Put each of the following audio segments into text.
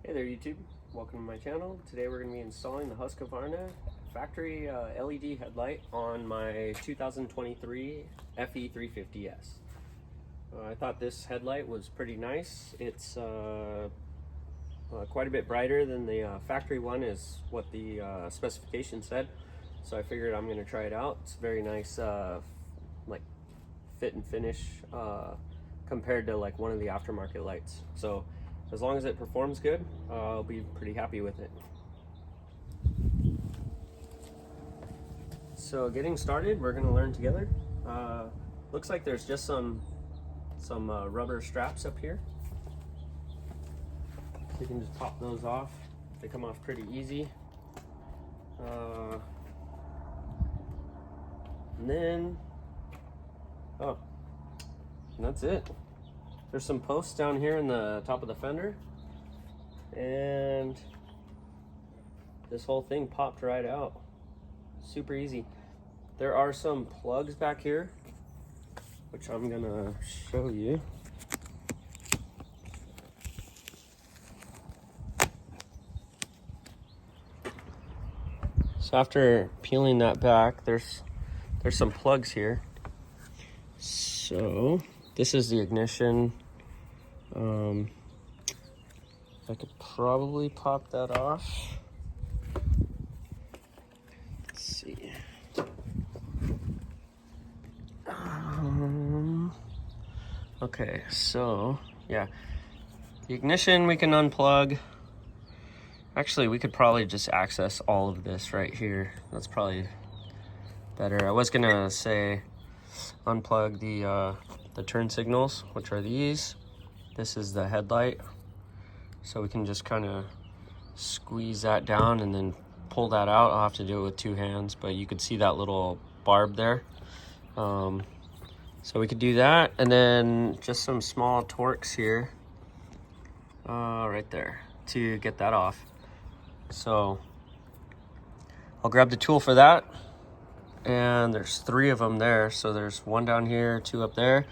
Hey there YouTube, welcome to my channel. Today we're going to be installing the Husqvarna factory LED headlight on my 2023 FE350s. I thought this headlight was pretty nice. It's quite a bit brighter than the factory one is what the specification said. So I figured I'm going to try it out. It's very nice like fit and finish compared to like one of the aftermarket lights. So as long as it performs good, I'll be pretty happy with it. So getting started, we're gonna learn together. Looks like there's just some rubber straps up here. So you can just pop those off. They come off pretty easy. And then, and that's it. There's some posts down here in the top of the fender, and this whole thing popped right out. Super easy. There are some plugs back here, which I'm gonna show you. So after peeling that back, there's some plugs here. So this is the ignition. I could probably pop that off. Let's see. Okay, so yeah, the ignition we can unplug. Actually, we could probably just access all of this right here. That's probably better. I was gonna say unplug the turn signals, which are these. This is the headlight, so we can just kind of squeeze that down and then pull that out. I'll have to do it with two hands, but you could see that little barb there. So we could do that, and then just some small Torx here, right there, to get that off. So I'll grab the tool for that. And there's 3 of them there. So there's 1 down here, 2 up there,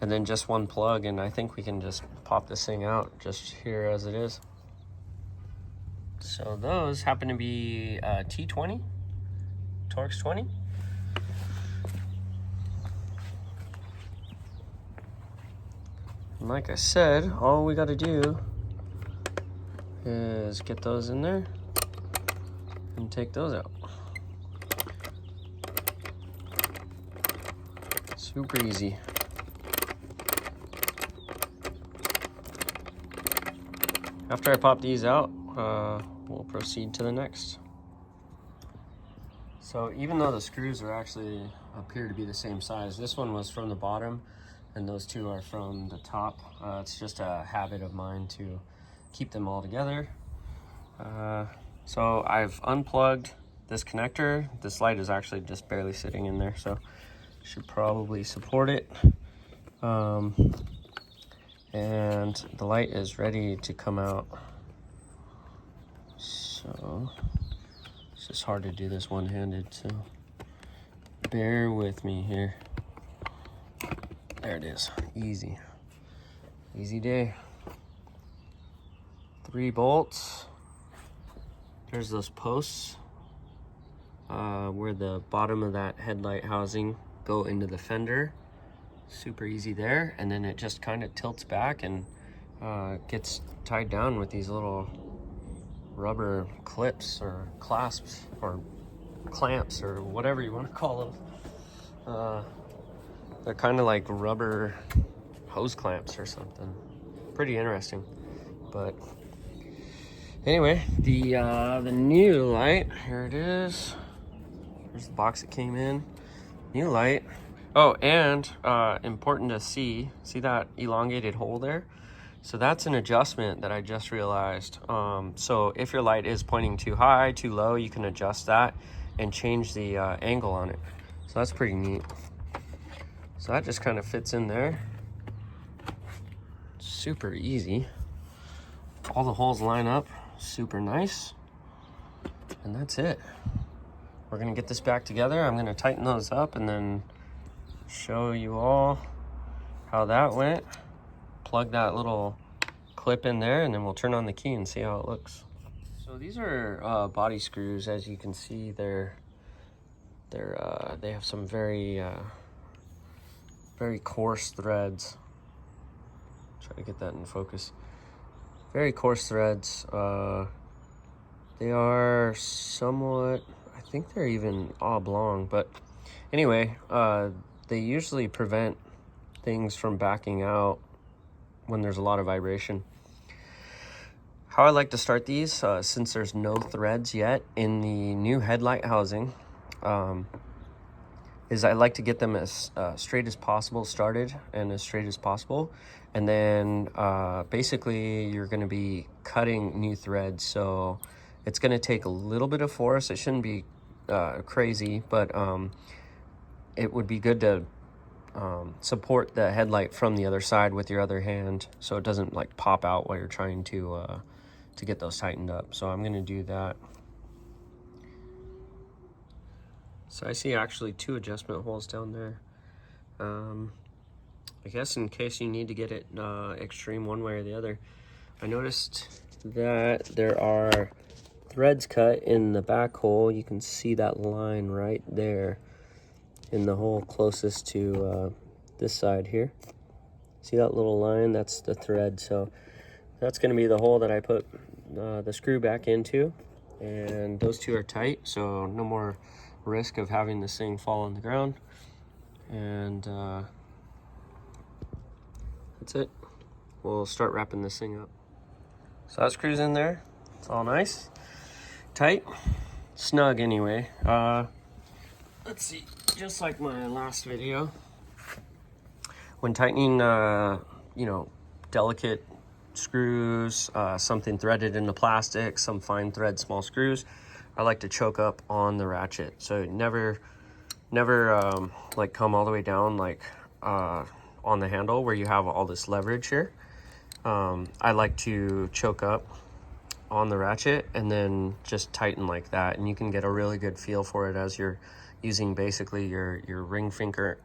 and then just 1 plug. And I think we can just pop this thing out just here as it is. So those happen to be T20, Torx 20. And like I said, all we got to do is get those in there and take those out. Super easy. After I pop these out, we'll proceed to the next. So even though the screws are actually appear to be the same size, this one was from the bottom and those 2 are from the top. It's just a habit of mine to keep them all together. So I've unplugged this connector. This light is actually just barely sitting in there, so should probably support it. And the light is ready to come out. So it's just hard to do this one-handed, so bear with me here. There it is. Easy day. 3 bolts. There's those posts where the bottom of that headlight housing go into the fender. Super easy there, and then it just kind of tilts back and gets tied down with these little rubber clips or clasps or clamps or whatever you want to call them. They're kind of like rubber hose clamps or something. Pretty interesting. But anyway, the new light, here it is. Here's the box it came in. New light. Oh, and important to see that elongated hole there? So that's an adjustment that I just realized. So if your light is pointing too high, too low, you can adjust that and change the angle on it. So that's pretty neat. So that just kind of fits in there. Super easy. All the holes line up super nice. And that's it. We're gonna get this back together. I'm gonna tighten those up and then show you all how that went. Plug that little clip in there, and then we'll turn on the key and see how it looks. So these are body screws. As you can see, they have some very coarse threads. Try to get that in focus. Very coarse threads. They are somewhat, I think they're even oblong, but anyway, they usually prevent things from backing out when there's a lot of vibration. How I like to start these, since there's no threads yet in the new headlight housing, is I like to get them as straight as possible started and as straight as possible. And then basically you're going to be cutting new threads. So it's going to take a little bit of force. It shouldn't be crazy, but it would be good to support the headlight from the other side with your other hand, so it doesn't like pop out while you're trying to get those tightened up. So I'm going to do that. So I see actually 2 adjustment holes down there. I guess in case you need to get it extreme one way or the other. I noticed that there are threads cut in the back hole. You can see that line right there in the hole closest to this side here. See that little line? That's the thread. So that's going to be the hole that I put the screw back into, and those 2 are tight, so no more risk of having this thing fall on the ground. And that's it. We'll start wrapping this thing up. So that screw's in there. It's all nice, tight, snug anyway. Let's see, just like my last video, when tightening you know, delicate screws, something threaded into plastic, some fine thread small screws, I like to choke up on the ratchet. So never like come all the way down like on the handle where you have all this leverage here. I like to choke up on the ratchet and then just tighten like that, and you can get a really good feel for it as you're using basically your ring finger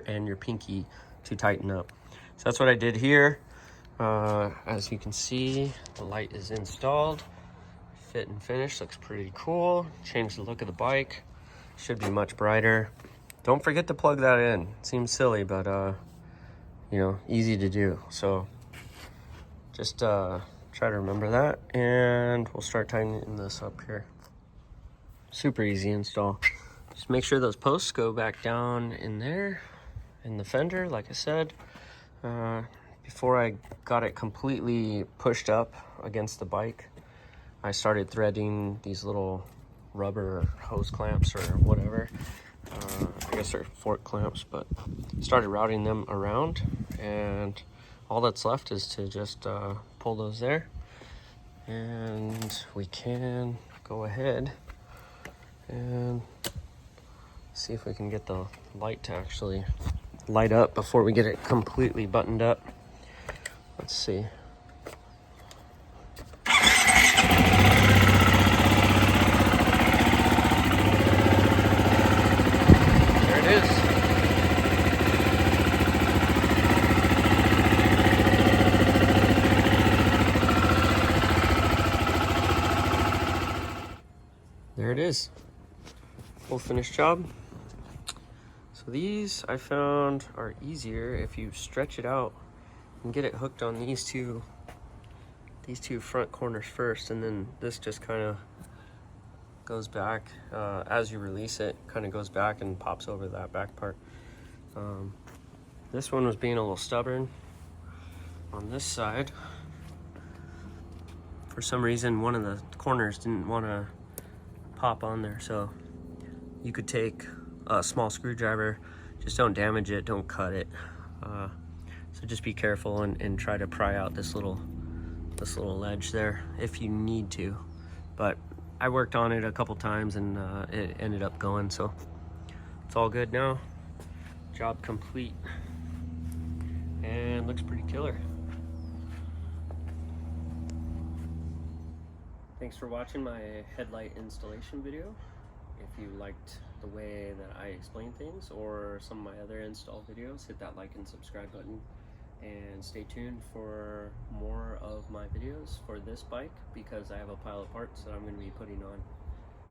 and your pinky to tighten up. So that's what I did here. As you can see, the light is installed. Fit and finish looks pretty cool. Changed the look of the bike. Should be much brighter. Don't forget to plug that in. Seems silly, but you know, easy to do. So just try to remember that, and we'll start tightening this up here. Super easy install. Just make sure those posts go back down in there in the fender, like I said. Before I got it completely pushed up against the bike, I started threading these little rubber hose clamps or whatever. I guess they're fork clamps, but started routing them around, and all that's left is to just pull those there, and we can go ahead and see if we can get the light to actually light up before we get it completely buttoned up. Let's see. There it is. There it is. Full finished job. So these I found are easier if you stretch it out and get it hooked on these two front corners first, and then this just kind of goes back as you release it, kind of goes back and pops over that back part. This one was being a little stubborn on this side. For some reason, one of the corners didn't want to pop on there, so you could take a small screwdriver, just don't damage it, don't cut it. So just be careful and try to pry out this little ledge there if you need to. But I worked on it a couple times and it ended up going, so it's all good now. Job complete, and looks pretty killer. Thanks for watching my headlight installation video. If you liked the way that I explain things or some of my other install videos, hit that like and subscribe button. and stay tuned for more of my videos for this bike, because I have a pile of parts that I'm going to be putting on.